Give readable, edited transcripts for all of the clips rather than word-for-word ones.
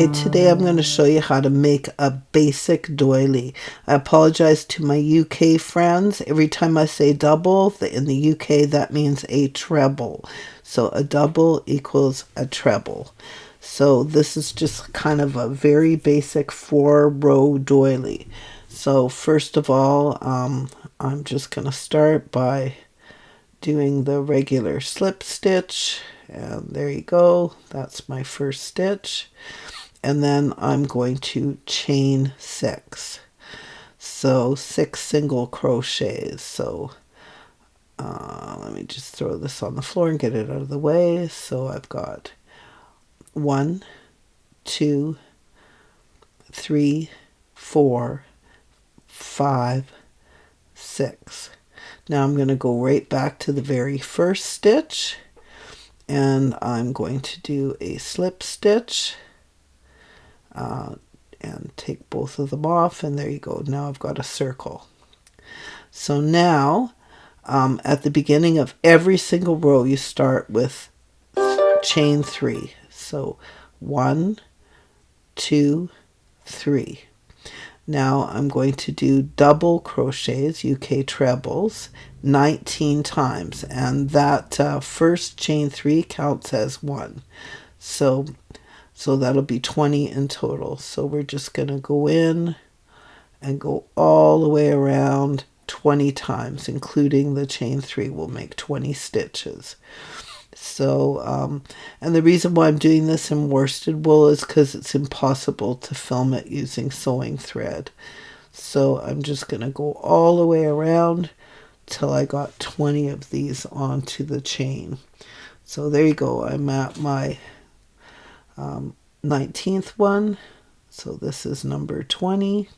Okay, today I'm going to show you how to make a basic doily. I apologize to my UK friends. Every time I say double, in the UK that means a treble. So a double equals a treble. So this is just kind of a very basic 4-row doily. So first of all, I'm just going to start by doing the regular slip stitch. And there you go. That's my first stitch. And then I'm going to chain 6. So 6 single crochets. So let me just throw this on the floor and get it out of the way. So I've got 1, 2, 3, 4, 5, 6. Now I'm going to go right back to the very first stitch, and I'm going to do a slip stitch and take both of them off, and there you go. Now I've got a circle. So now at the beginning of every single row you start with chain 3. So 1, 2, 3. Now I'm going to do double crochets, UK trebles, 19 times, and that first chain 3 counts as 1. So that'll be 20 in total. So we're just going to go in and go all the way around 20 times, including the chain 3 will make 20 stitches. So, and the reason why I'm doing this in worsted wool is because it's impossible to film it using sewing thread. So I'm just going to go all the way around till I got 20 of these onto the chain. So there you go. I'm at my 19th one. So this is number 20.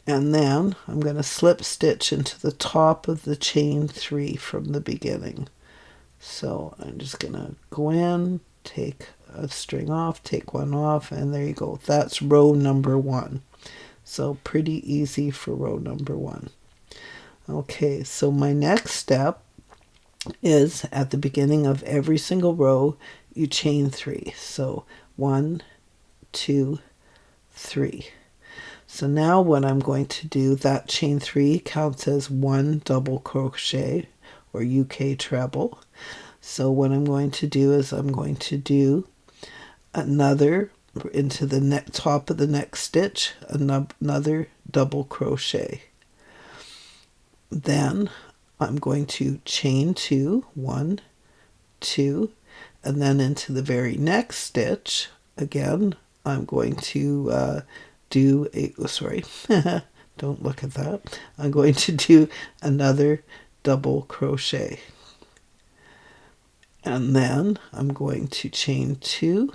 And then I'm going to slip stitch into the top of the chain 3 from the beginning. So I'm just going to go in, take a string off, take one off, and there you go. That's row number 1. So pretty easy for row number 1. Okay, so my next step is at the beginning of every single row, you chain 3. So 1, 2, 3. So now what I'm going to do, that chain 3 counts as 1 double crochet or UK treble. So what I'm going to do is I'm going to do another into the top of the next stitch, another double crochet. Then I'm going to chain 2, 1, 2, and then into the very next stitch, again, I'm going to do a, sorry, don't look at that. I'm going to do another double crochet. And then I'm going to chain 2,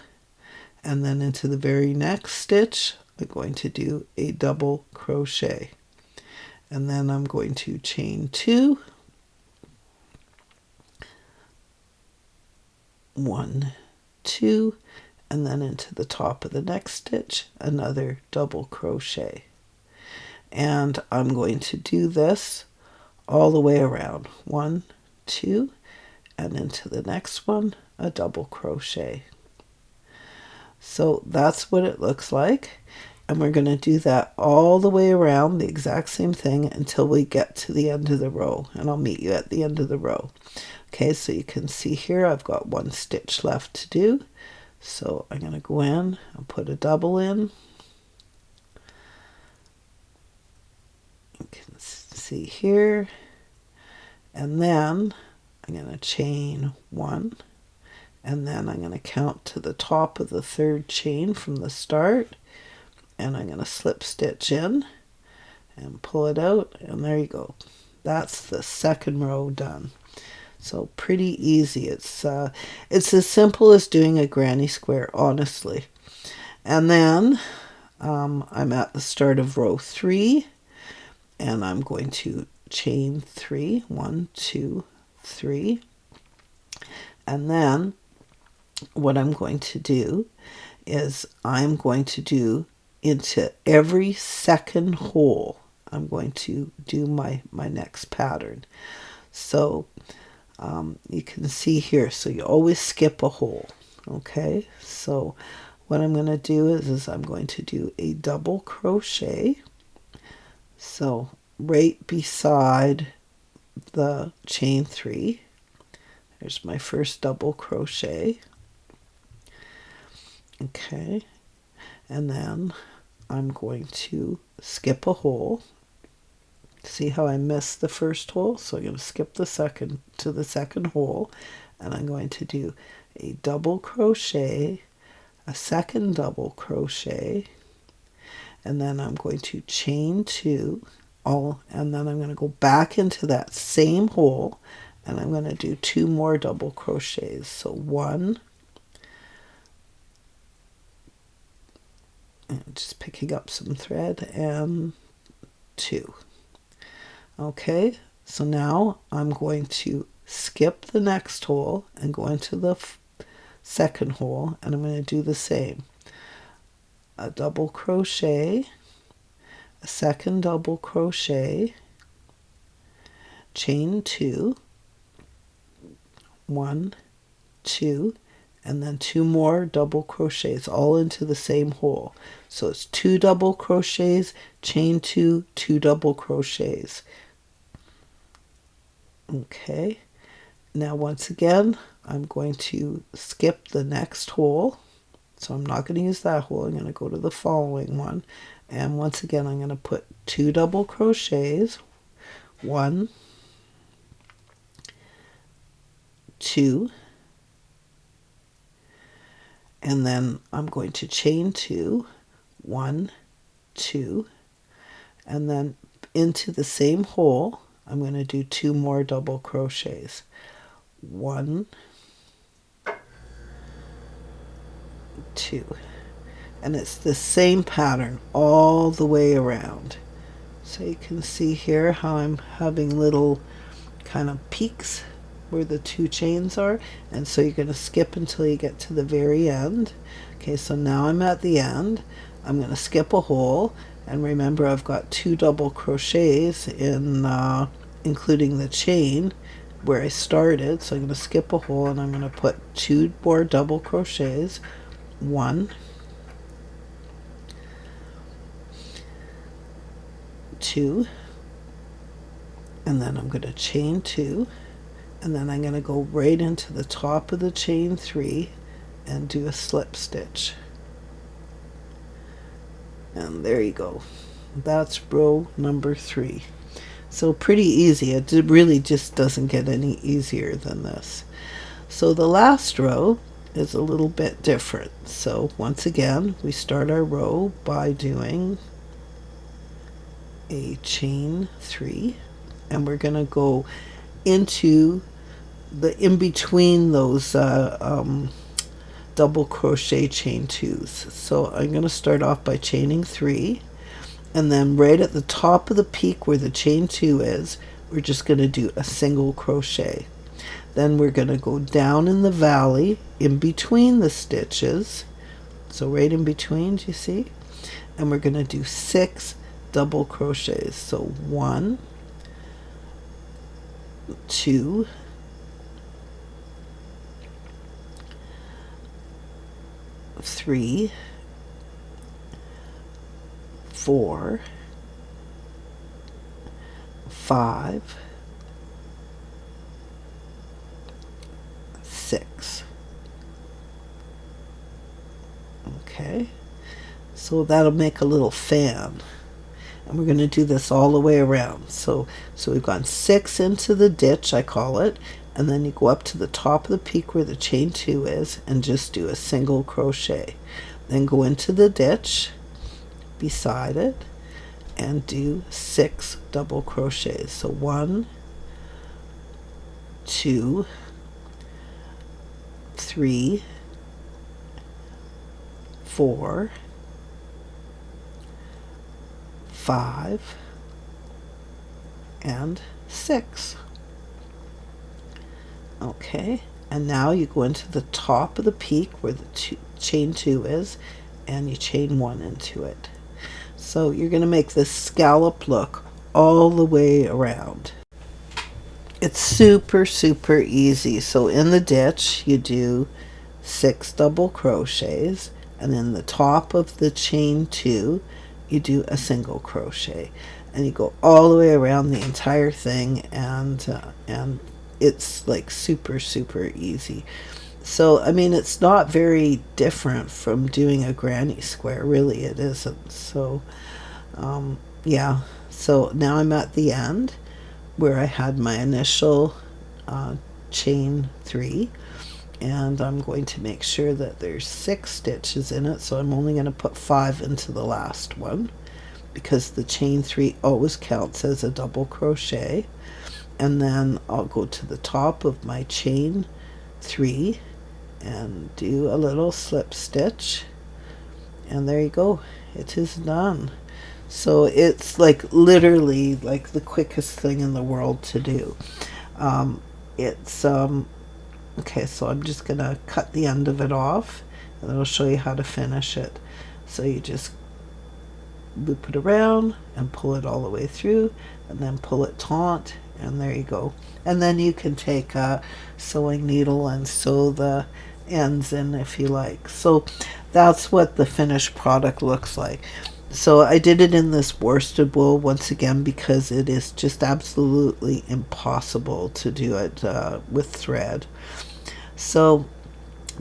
and then into the very next stitch, I'm going to do a double crochet. And then I'm going to chain 2, 1, 2, and then into the top of the next stitch, another double crochet. And I'm going to do this all the way around. 1, 2, and into the next one, a double crochet. So that's what it looks like. And we're going to do that all the way around, the exact same thing, until we get to the end of the row. And I'll meet you at the end of the row. Okay, so you can see here I've got 1 stitch left to do. So I'm going to go in and put a double in. You can see here. And then I'm going to chain 1. And then I'm going to count to the top of the 3rd chain from the start. And I'm going to slip stitch in and pull it out. And there you go. That's the 2nd row done. So pretty easy. It's as simple as doing a granny square, honestly. And then I'm at the start of row 3, and I'm going to chain 3, 1, 2, 3. And then what I'm going to do is I'm going to do into every 2nd hole, I'm going to do my next pattern. So you can see here, so you always skip a hole. Okay, so what I'm going to do is I'm going to do a double crochet. So right beside the chain 3, there's my first double crochet. Okay, and then I'm going to skip a hole. See how I missed the first hole? So I'm going to skip the second to the second hole, and I'm going to do a double crochet, a second double crochet, and then I'm going to chain 2, and then I'm going to go back into that same hole, and I'm going to do 2 more double crochets. So 1, and just picking up some thread, and 2. Okay, so now I'm going to skip the next hole and go into the second hole, and I'm going to do the same. A double crochet, a second double crochet, chain 2, 1, 2, and then 2 more double crochets all into the same hole. So it's 2 double crochets, chain 2, 2 double crochets. Okay, now once again I'm going to skip the next hole, so I'm not going to use that hole. I'm going to go to the following one, and once again I'm going to put 2 double crochets, 1, 2, and then I'm going to chain 2, 1, 2, and then into the same hole I'm going to do 2 more double crochets. 1, 2. And it's the same pattern all the way around. So you can see here how I'm having little kind of peaks where the 2 chains are. And so you're going to skip until you get to the very end. Okay, so now I'm at the end. I'm going to skip a hole. And remember, I've got 2 double crochets in, including the chain where I started. So I'm going to skip a hole, and I'm going to put 2 more double crochets. 1, 2, and then I'm going to chain 2, and then I'm going to go right into the top of the chain 3 and do a slip stitch. And there you go. That's row number 3. So pretty easy. It really just doesn't get any easier than this. So the last row is a little bit different. So once again, we start our row by doing a chain 3, and we're going to go into the in between those double crochet chain 2s. So I'm going to start off by chaining 3, and then right at the top of the peak where the chain 2 is, we're just going to do a single crochet. Then we're going to go down in the valley in between the stitches, so right in between, do you see? And we're going to do 6 double crochets. So 1, 2, 3, 4, 5, 6. Okay, so that'll make a little fan, and we're going to do this all the way around. So we've gone 6 into the ditch, I call it, and then you go up to the top of the peak where the chain 2 is and just do a single crochet. Then go into the ditch beside it and do 6 double crochets. So 1, 2, 3, 4, 5, and 6. Okay, and now you go into the top of the peak where the chain 2 is, and you chain 1 into it. So you're going to make this scallop look all the way around. It's super easy. So in the ditch you do 6 double crochets, and in the top of the chain 2 you do a single crochet, and you go all the way around the entire thing, and it's like super easy. So I mean, it's not very different from doing a granny square, really it isn't. So yeah, so now I'm at the end where I had my initial chain 3, and I'm going to make sure that there's 6 stitches in it, so I'm only going to put 5 into the last one, because the chain 3 always counts as a double crochet. And then I'll go to the top of my chain 3 and do a little slip stitch, and there you go, it is done. So it's like literally like the quickest thing in the world to do. It's okay, so I'm just gonna cut the end of it off, and then I'll show you how to finish it. So you just loop it around and pull it all the way through, and then pull it taut, and there you go. And then you can take a sewing needle and sew the ends in if you like. So that's what the finished product looks like. So I did it in this worsted wool once again because it is just absolutely impossible to do it with thread. So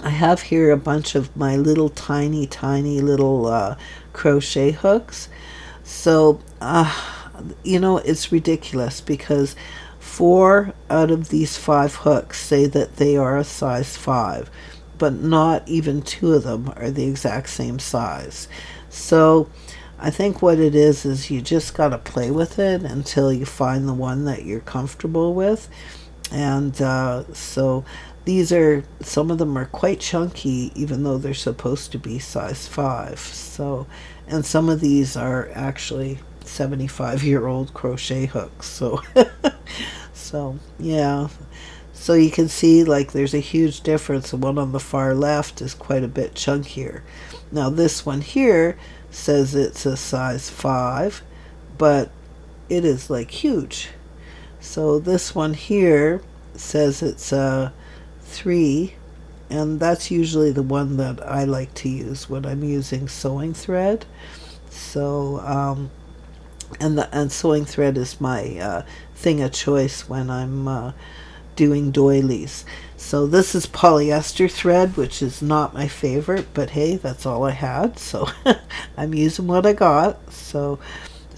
I have here a bunch of my little tiny little crochet hooks. So you know, it's ridiculous because 4 out of these 5 hooks say that they are a size 5, but not even 2 of them are the exact same size. So I think what it is you just got to play with it until you find the one that you're comfortable with. And so these are, some of them are quite chunky even though they're supposed to be size 5. So, and some of these are actually 75-year-old crochet hooks. So so yeah, so you can see like there's a huge difference. The one on the far left is quite a bit chunkier. Now this one here says it's a size 5, but it is like huge. So this one here says it's a 3, and that's usually the one that I like to use when I'm using sewing thread. So and sewing thread is my thing of choice when I'm doing doilies. So this is polyester thread, which is not my favorite, but hey, that's all I had, so I'm using what I got. So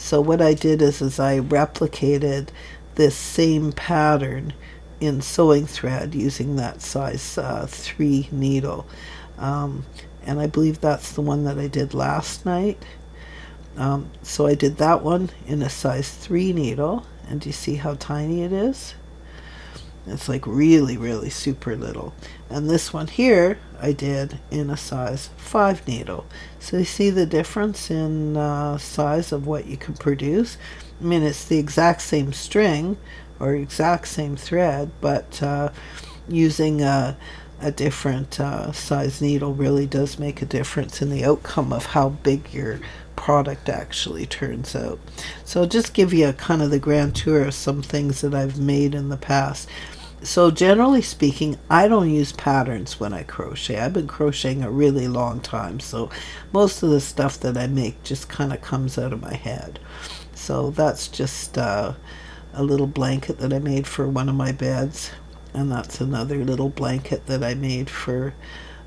what I did is I replicated this same pattern in sewing thread using that size 3 needle, and I believe that's the one that I did last night. So I did that one in a size 3 needle, and do you see how tiny it is? It's like really super little. And this one here I did in a size 5 needle. So you see the difference in size of what you can produce. I mean, it's the exact same string or exact same thread, but using a different size needle really does make a difference in the outcome of how big your product actually turns out. So I'll just give you a kind of the grand tour of some things that I've made in the past. So generally speaking, I don't use patterns when I crochet. I've been crocheting a really long time, so most of the stuff that I make just kind of comes out of my head. So that's just a little blanket that I made for one of my beds, and that's another little blanket that I made for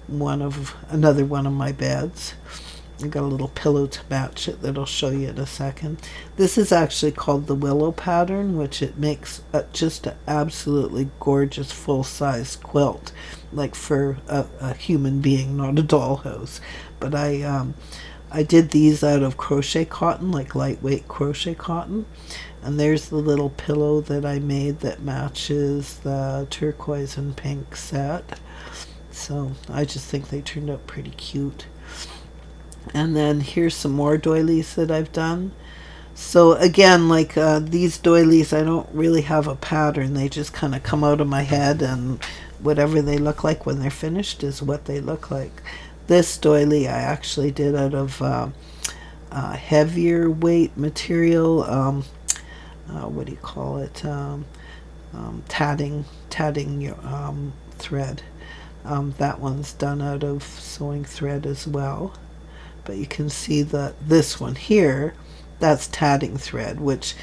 another one of my beds. I got a little pillow to match it that I'll show you in a second. This is actually called the willow pattern, which it makes just an absolutely gorgeous full-size quilt, like for a human being, not a dollhouse. But I did these out of crochet cotton, like lightweight crochet cotton. And there's the little pillow that I made that matches the turquoise and pink set. So I just think they turned out pretty cute. And then here's some more doilies that I've done. So again, like these doilies, I don't really have a pattern. They just kind of come out of my head, and whatever they look like when they're finished is what they look like. This doily I actually did out of heavier weight material. What do you call it? Tatting thread. That one's done out of sewing thread as well. But you can see that this one here, that's tatting thread, which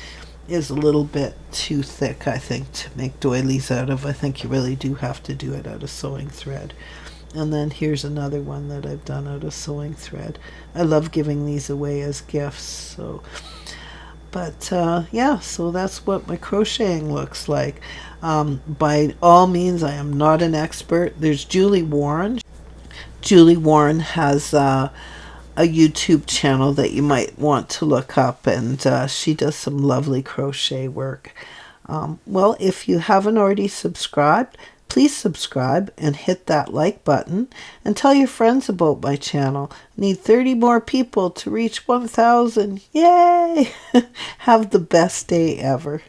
is a little bit too thick, I think, to make doilies out of. I think you really do have to do it out of sewing thread. And then here's another one that I've done out of sewing thread. I love giving these away as gifts. So, but yeah, so that's what my crocheting looks like. By all means, I am not an expert. There's Julie Warren. Julie Warren has a YouTube channel that you might want to look up, and she does some lovely crochet work. Well, if you haven't already subscribed, please subscribe and hit that like button and tell your friends about my channel. I need 30 more people to reach 1,000. Yay! Have the best day ever.